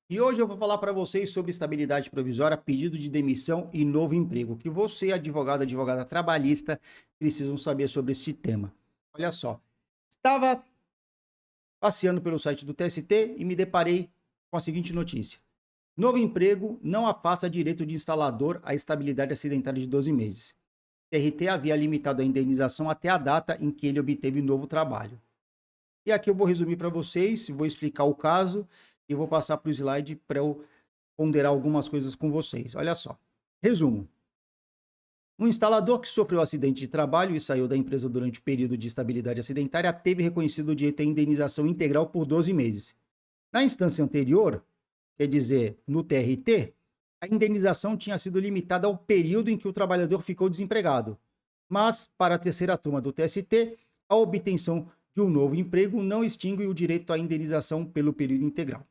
E hoje eu vou falar para vocês sobre estabilidade provisória, pedido de demissão e novo emprego, que você, advogado, advogada trabalhista, precisam saber sobre esse tema. Olha só, estava passeando pelo site do TST e me deparei com a seguinte notícia. Novo emprego não afasta direito de instalador à estabilidade acidentária de 12 meses. TRT havia limitado a indenização até a data em que ele obteve novo trabalho. E aqui eu vou resumir para vocês, vou explicar o caso e vou passar para o slide para eu ponderar algumas coisas com vocês. Olha só. Resumo. Um instalador que sofreu um acidente de trabalho e saiu da empresa durante o período de estabilidade acidentária teve reconhecido o direito à indenização integral por 12 meses. Na instância anterior, quer dizer, no TRT, a indenização tinha sido limitada ao período em que o trabalhador ficou desempregado. Mas, para a terceira turma do TST, a obtenção de um novo emprego não extingue o direito à indenização pelo período integral.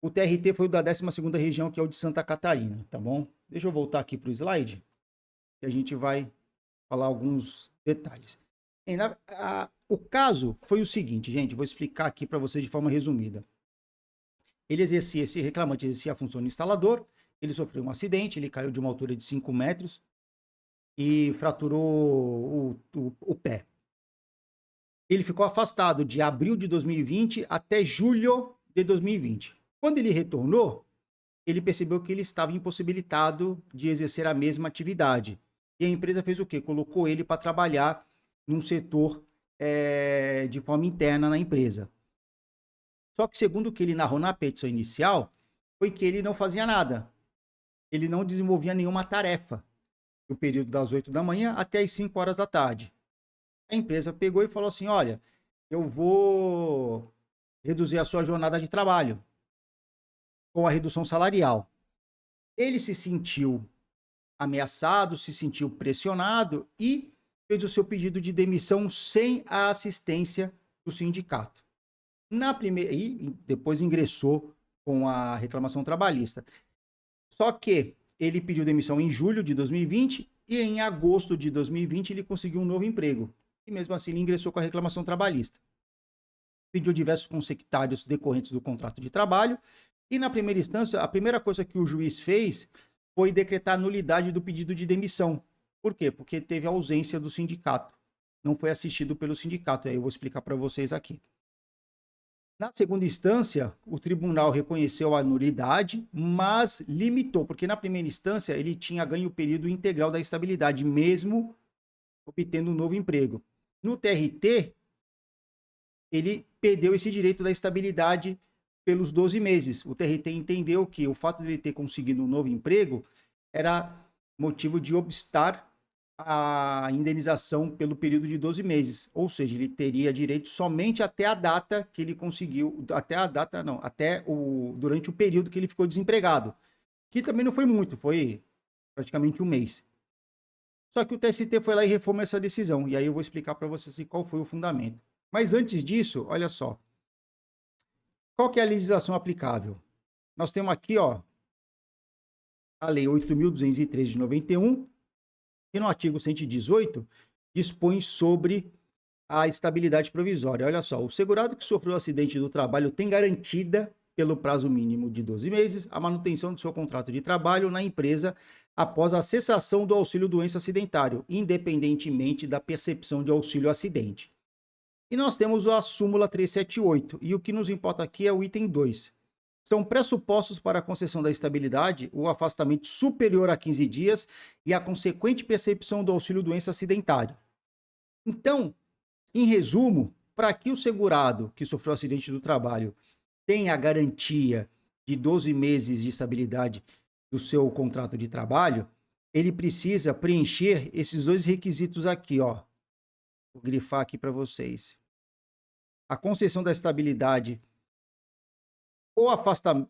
O TRT foi o da 12ª região, que é o de Santa Catarina, tá bom? Deixa eu voltar aqui para o slide, que a gente vai falar alguns detalhes. O caso foi o seguinte, gente, vou explicar aqui para vocês de forma resumida. Esse reclamante exercia a função de instalador, ele sofreu um acidente, ele caiu de uma altura de 5 metros e fraturou o pé. Ele ficou afastado de abril de 2020 até julho de 2020. Quando ele retornou, ele percebeu que ele estava impossibilitado de exercer a mesma atividade. E a empresa fez o quê? Colocou ele para trabalhar num setor de forma interna na empresa. Só que, segundo o que ele narrou na petição inicial, foi que ele não fazia nada. Ele não desenvolvia nenhuma tarefa no período das 8 da manhã até as 5 horas da tarde. A empresa pegou e falou assim, olha, eu vou reduzir a sua jornada de trabalho com a redução salarial. Ele se sentiu ameaçado, se sentiu pressionado e fez o seu pedido de demissão sem a assistência do sindicato. E depois ingressou com a reclamação trabalhista. Só que ele pediu demissão em julho de 2020 e em agosto de 2020 ele conseguiu um novo emprego. E mesmo assim ele ingressou com a reclamação trabalhista. Pediu diversos consectários decorrentes do contrato de trabalho e, na primeira instância, a primeira coisa que o juiz fez foi decretar a nulidade do pedido de demissão. Por quê? Porque teve ausência do sindicato. Não foi assistido pelo sindicato. E aí eu vou explicar para vocês aqui. Na segunda instância, o tribunal reconheceu a nulidade, mas limitou, porque na primeira instância ele tinha ganho o período integral da estabilidade, mesmo obtendo um novo emprego. No TRT, ele perdeu esse direito da estabilidade pelos 12 meses. O TRT entendeu que o fato de ele ter conseguido um novo emprego era motivo de obstar a indenização pelo período de 12 meses. Ou seja, ele teria direito somente até a data que ele conseguiu, durante o período que ele ficou desempregado. Que também não foi muito, foi praticamente um mês. Só que o TST foi lá e reformou essa decisão. E aí eu vou explicar para vocês qual foi o fundamento. Mas antes disso, olha só. Qual que é a legislação aplicável? Nós temos aqui, ó, a Lei 8.203 de 91, que no artigo 118 dispõe sobre a estabilidade provisória. Olha só, o segurado que sofreu um acidente do trabalho tem garantida, pelo prazo mínimo de 12 meses, a manutenção do seu contrato de trabalho na empresa após a cessação do auxílio-doença acidentário, independentemente da percepção de auxílio-acidente. E nós temos a súmula 378, e o que nos importa aqui é o item 2. São pressupostos para a concessão da estabilidade o afastamento superior a 15 dias e a consequente percepção do auxílio-doença acidentário. Então, em resumo, para que o segurado que sofreu acidente do trabalho tenha a garantia de 12 meses de estabilidade do seu contrato de trabalho, ele precisa preencher esses dois requisitos aqui, ó. Vou grifar aqui para vocês. A concessão da estabilidade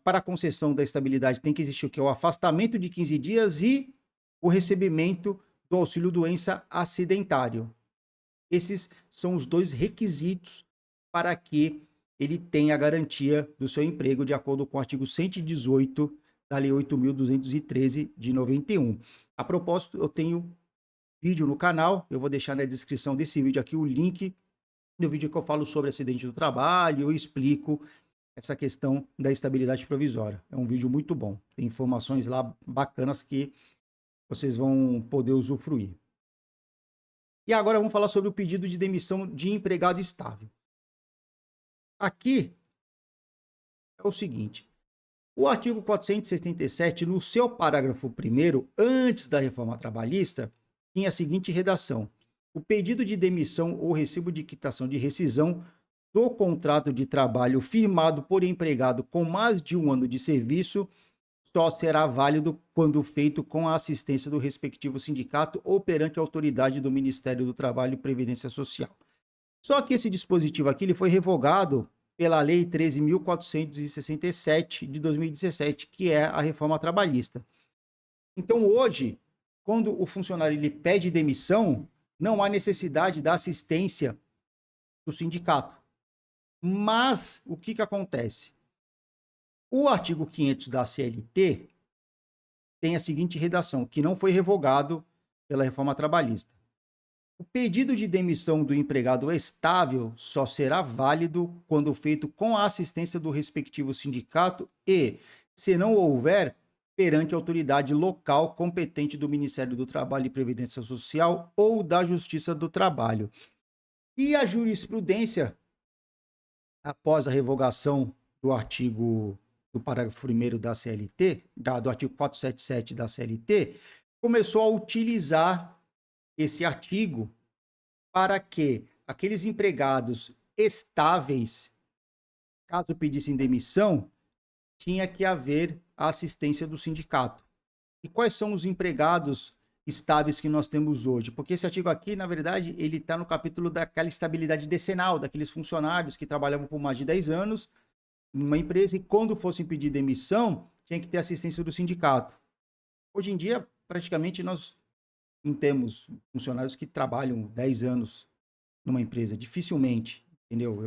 para a concessão da estabilidade tem que existir o que? O afastamento de 15 dias e o recebimento do auxílio-doença acidentário. Esses são os dois requisitos para que ele tenha a garantia do seu emprego, de acordo com o artigo 118 da Lei 8.213 de 91. A propósito, eu tenho vídeo no canal, eu vou deixar na descrição desse vídeo aqui o link do vídeo que eu falo sobre acidente do trabalho, eu explico essa questão da estabilidade provisória. É um vídeo muito bom. Tem informações lá bacanas que vocês vão poder usufruir. E agora vamos falar sobre o pedido de demissão de empregado estável. Aqui é o seguinte. O artigo 477, no seu parágrafo 1º, antes da reforma trabalhista, tinha a seguinte redação. O pedido de demissão ou recibo de quitação de rescisão do contrato de trabalho firmado por empregado com mais de 1 ano de serviço só será válido quando feito com a assistência do respectivo sindicato ou perante a autoridade do Ministério do Trabalho e Previdência Social. Só que esse dispositivo aqui ele foi revogado pela Lei 13.467 de 2017, que é a reforma trabalhista. Então, hoje, quando o funcionário ele pede demissão, não há necessidade da assistência do sindicato. Mas, o que acontece? O artigo 500 da CLT tem a seguinte redação, que não foi revogado pela reforma trabalhista. O pedido de demissão do empregado estável só será válido quando feito com a assistência do respectivo sindicato e, se não houver, perante a autoridade local competente do Ministério do Trabalho e Previdência Social ou da Justiça do Trabalho. E a jurisprudência, após a revogação do artigo do parágrafo 1º da CLT, do artigo 477 da CLT, começou a utilizar esse artigo para que aqueles empregados estáveis, caso pedissem demissão, tinha que haver a assistência do sindicato. E quais são os empregados estáveis que nós temos hoje? Porque esse artigo aqui, na verdade, ele está no capítulo daquela estabilidade decenal, daqueles funcionários que trabalhavam por mais de 10 anos numa empresa e quando fossem pedir demissão, tinha que ter assistência do sindicato. Hoje em dia, praticamente, nós não temos funcionários que trabalham 10 anos numa empresa, dificilmente, entendeu?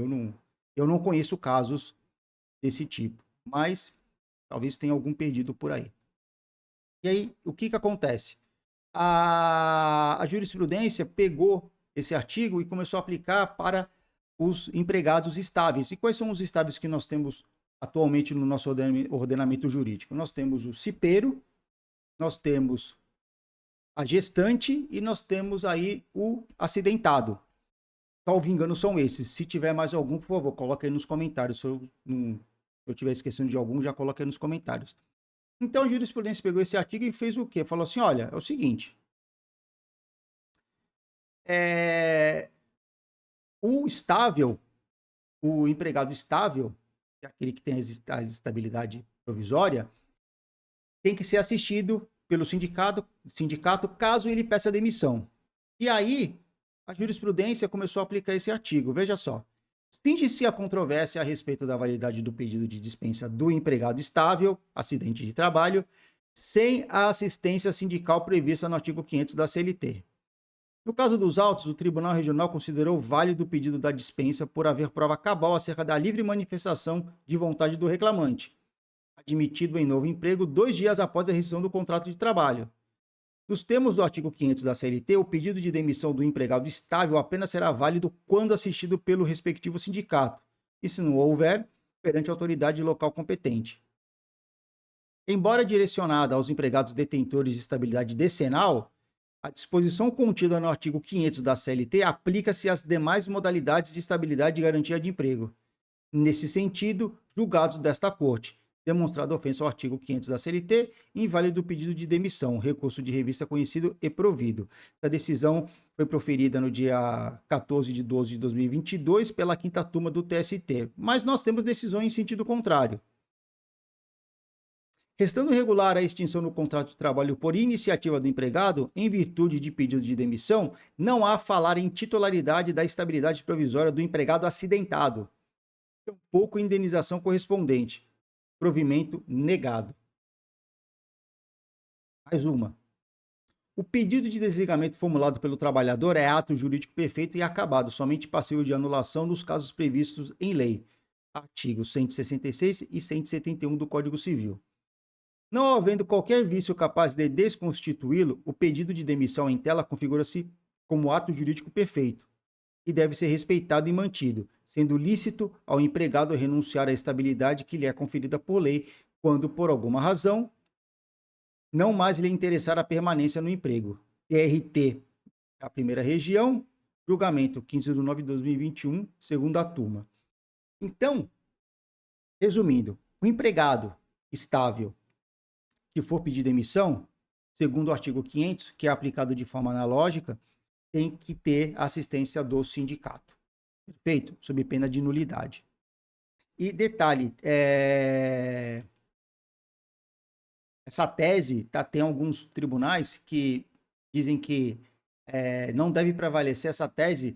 Eu não conheço casos desse tipo, mas talvez tenha algum perdido por aí. E aí, o que acontece? A jurisprudência pegou esse artigo e começou a aplicar para os empregados estáveis. E quais são os estáveis que nós temos atualmente no nosso ordenamento jurídico? Nós temos o cipeiro, nós temos a gestante e nós temos aí o acidentado. Salvo engano, são esses. Se tiver mais algum, por favor, coloque aí nos comentários. Se eu estiver esquecendo de algum, já coloque aí nos comentários. Então, a jurisprudência pegou esse artigo e fez o quê? Falou assim, olha, é o seguinte. O estável, o empregado estável, que é aquele que tem a estabilidade provisória, tem que ser assistido pelo sindicato caso ele peça demissão. E aí, a jurisprudência começou a aplicar esse artigo. Veja só. Extingue-se a controvérsia a respeito da validade do pedido de dispensa do empregado estável, acidente de trabalho, sem a assistência sindical prevista no artigo 500 da CLT. No caso dos autos, o Tribunal Regional considerou válido o pedido da dispensa por haver prova cabal acerca da livre manifestação de vontade do reclamante, admitido em novo emprego 2 dias após a rescisão do contrato de trabalho. Nos termos do artigo 500 da CLT, o pedido de demissão do empregado estável apenas será válido quando assistido pelo respectivo sindicato, e se não houver, perante a autoridade local competente. Embora direcionada aos empregados detentores de estabilidade decenal, a disposição contida no artigo 500 da CLT aplica-se às demais modalidades de estabilidade e garantia de emprego. Nesse sentido, julgados desta Corte, demonstrada ofensa ao artigo 500 da CLT, inválido o pedido de demissão, recurso de revista conhecido e provido. A decisão foi proferida no dia 14 de 12 de 2022 pela 5ª turma do TST, mas nós temos decisões em sentido contrário. Restando regular a extinção do contrato de trabalho por iniciativa do empregado, em virtude de pedido de demissão, não há falar em titularidade da estabilidade provisória do empregado acidentado, tampouco indenização correspondente. Provimento negado. Mais uma. O pedido de desligamento formulado pelo trabalhador é ato jurídico perfeito e acabado, somente passível de anulação nos casos previstos em lei. Artigos 166 e 171 do Código Civil. Não havendo qualquer vício capaz de desconstituí-lo, o pedido de demissão em tela configura-se como ato jurídico perfeito. e deve ser respeitado e mantido, sendo lícito ao empregado renunciar à estabilidade que lhe é conferida por lei, quando, por alguma razão, não mais lhe interessar a permanência no emprego. TRT, a primeira região, julgamento 15/9/2021, segunda turma. Então, resumindo, o empregado estável que for pedir demissão, segundo o artigo 500, que é aplicado de forma analógica, tem que ter assistência do sindicato. Perfeito? Sob pena de nulidade. E detalhe, essa tese, tem alguns tribunais que dizem que não deve prevalecer essa tese,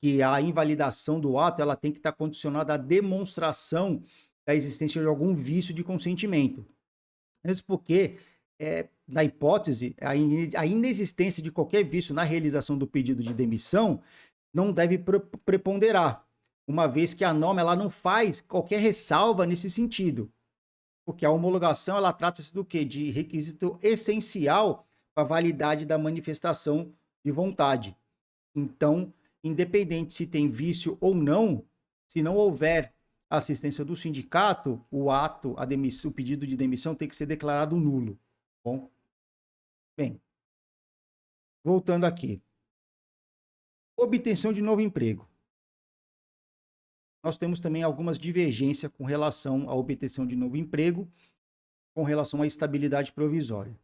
que a invalidação do ato ela tem que estar condicionada à demonstração da existência de algum vício de consentimento. Mesmo porque, na hipótese, a inexistência de qualquer vício na realização do pedido de demissão não deve preponderar, uma vez que a norma ela não faz qualquer ressalva nesse sentido. Porque a homologação ela trata-se do quê? De requisito essencial para a validade da manifestação de vontade. Então, independente se tem vício ou não, se não houver assistência do sindicato, o pedido de demissão tem que ser declarado nulo. Bom, bem, voltando aqui. Obtenção de novo emprego. Nós temos também algumas divergências com relação à obtenção de novo emprego, com relação à estabilidade provisória.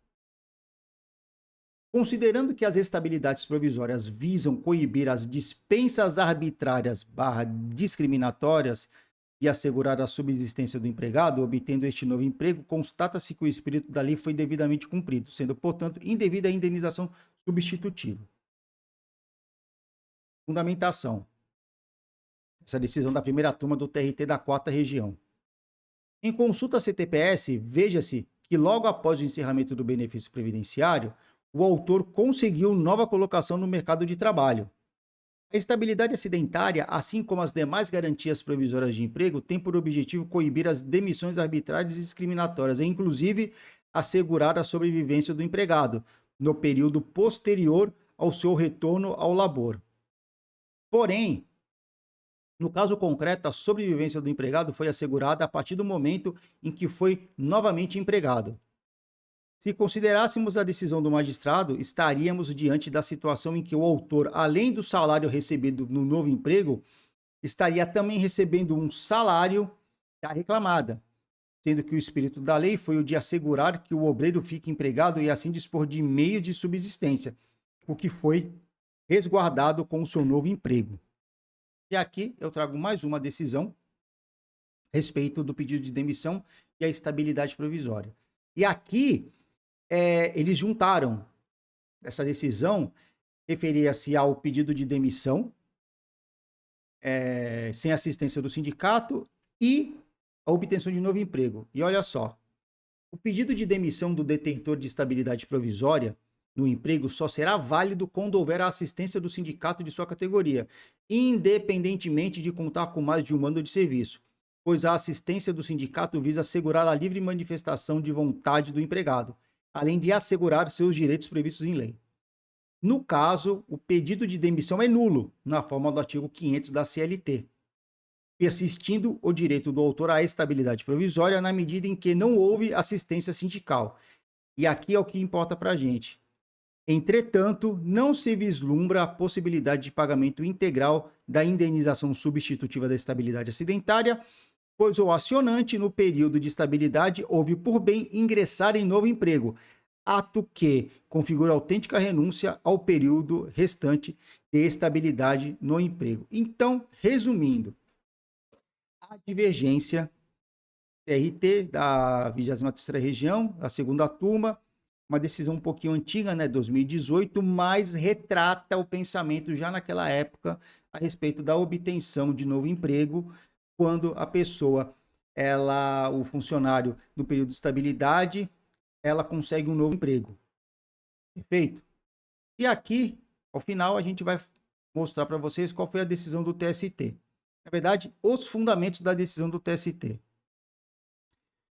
Considerando que as estabilidades provisórias visam coibir as dispensas arbitrárias / discriminatórias e assegurar a subsistência do empregado, obtendo este novo emprego, constata-se que o espírito da lei foi devidamente cumprido, sendo, portanto, indevida a indenização substitutiva. Fundamentação. Essa decisão da primeira turma do TRT da 4ª região. Em consulta à CTPS, veja-se que logo após o encerramento do benefício previdenciário, o autor conseguiu nova colocação no mercado de trabalho. A estabilidade acidentária, assim como as demais garantias provisórias de emprego, tem por objetivo coibir as demissões arbitrárias e discriminatórias e, inclusive, assegurar a sobrevivência do empregado no período posterior ao seu retorno ao labor. Porém, no caso concreto, a sobrevivência do empregado foi assegurada a partir do momento em que foi novamente empregado. Se considerássemos a decisão do magistrado, estaríamos diante da situação em que o autor, além do salário recebido no novo emprego, estaria também recebendo um salário da reclamada, sendo que o espírito da lei foi o de assegurar que o obreiro fique empregado e assim dispor de meio de subsistência, o que foi resguardado com o seu novo emprego. E aqui eu trago mais uma decisão a respeito do pedido de demissão e a estabilidade provisória. E aqui eles juntaram essa decisão, referia-se ao pedido de demissão sem assistência do sindicato e a obtenção de novo emprego. E olha só, o pedido de demissão do detentor de estabilidade provisória no emprego só será válido quando houver a assistência do sindicato de sua categoria, independentemente de contar com mais de um ano de serviço, pois a assistência do sindicato visa assegurar a livre manifestação de vontade do empregado, além de assegurar seus direitos previstos em lei. No caso, o pedido de demissão é nulo, na forma do artigo 500 da CLT, persistindo o direito do autor à estabilidade provisória na medida em que não houve assistência sindical. E aqui é o que importa para a gente. Entretanto, não se vislumbra a possibilidade de pagamento integral da indenização substitutiva da estabilidade acidentária, pois o acionante, no período de estabilidade, houve por bem ingressar em novo emprego, ato que configura autêntica renúncia ao período restante de estabilidade no emprego. Então, resumindo, a divergência TRT da 23ª região, a segunda turma, uma decisão um pouquinho antiga, 2018, mas retrata o pensamento já naquela época a respeito da obtenção de novo emprego, quando a pessoa, o funcionário no período de estabilidade, ela consegue um novo emprego. Perfeito? E aqui, ao final, a gente vai mostrar para vocês qual foi a decisão do TST. Na verdade, os fundamentos da decisão do TST.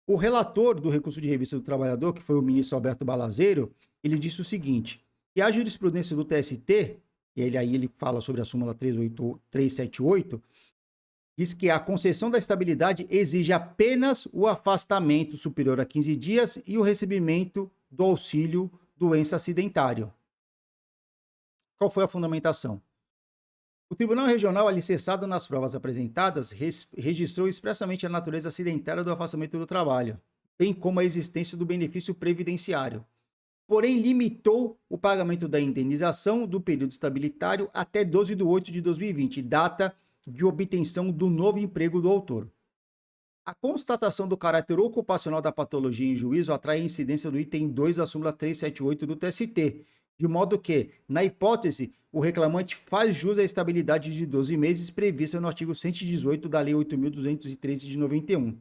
O relator do recurso de revista do trabalhador, que foi o ministro Alberto Balazeiro, ele disse o seguinte, que a jurisprudência do TST, e ele fala sobre a súmula 378, diz que a concessão da estabilidade exige apenas o afastamento superior a 15 dias e o recebimento do auxílio doença acidentário. Qual foi a fundamentação? O Tribunal Regional, alicerçado nas provas apresentadas, registrou expressamente a natureza acidentária do afastamento do trabalho, bem como a existência do benefício previdenciário. Porém, limitou o pagamento da indenização do período estabilitário até 12 de 8 de 2020, data de obtenção do novo emprego do autor. A constatação do caráter ocupacional da patologia em juízo atrai a incidência do item 2 da súmula 378 do TST, de modo que, na hipótese, o reclamante faz jus à estabilidade de 12 meses prevista no artigo 118 da Lei 8.213 de 91.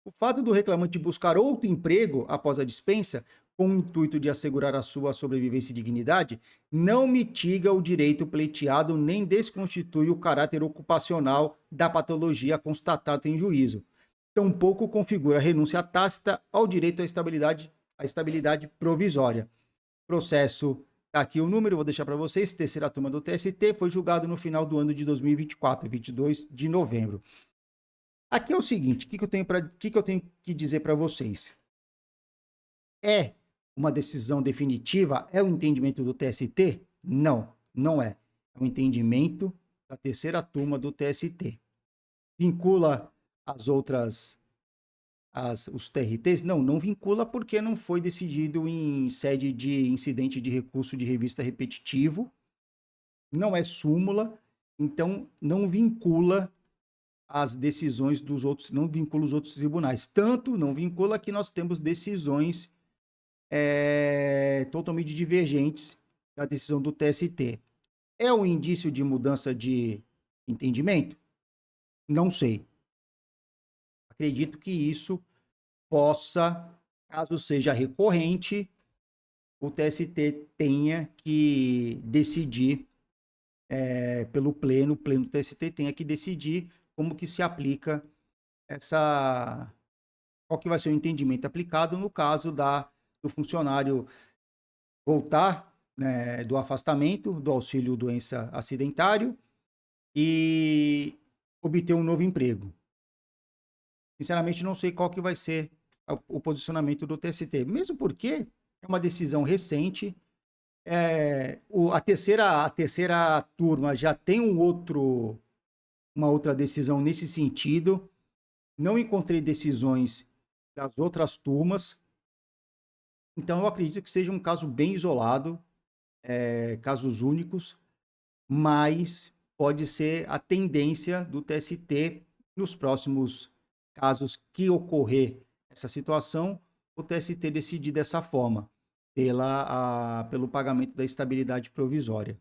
O fato do reclamante buscar outro emprego após a dispensa, com o intuito de assegurar a sua sobrevivência e dignidade, não mitiga o direito pleiteado nem desconstitui o caráter ocupacional da patologia constatado em juízo. Tampouco configura renúncia tácita ao direito à estabilidade provisória. Processo, tá aqui o número, vou deixar para vocês, terceira turma do TST, foi julgado no final do ano de 2024, 22 de novembro. Aqui é o seguinte, o que eu tenho que dizer para vocês? É uma decisão definitiva? É o entendimento do TST? Não, não é. É um entendimento da terceira turma do TST. Vincula os TRTs? Não, não vincula porque não foi decidido em sede de incidente de recurso de revista repetitivo. Não é súmula, então não vincula as decisões dos outros, não vincula os outros tribunais. Tanto não vincula que nós temos decisões totalmente divergentes da decisão do TST. É um indício de mudança de entendimento? Não sei. Acredito que isso possa, caso seja recorrente, o TST tenha que decidir pelo pleno, o pleno do TST tenha que decidir como que se aplica qual que vai ser o entendimento aplicado no caso do funcionário voltar, né, do afastamento, do auxílio doença acidentário e obter um novo emprego. Sinceramente, não sei qual que vai ser o posicionamento do TST, mesmo porque é uma decisão recente. A terceira turma já tem uma outra decisão nesse sentido. Não encontrei decisões das outras turmas. Então, eu acredito que seja um caso bem isolado, casos únicos, mas pode ser a tendência do TST nos próximos casos que ocorrer essa situação, o TST decidir dessa forma, pelo pagamento da estabilidade provisória.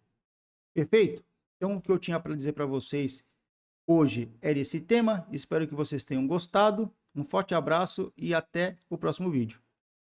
Perfeito? Então, o que eu tinha para dizer para vocês hoje era esse tema. Espero que vocês tenham gostado. Um forte abraço e até o próximo vídeo.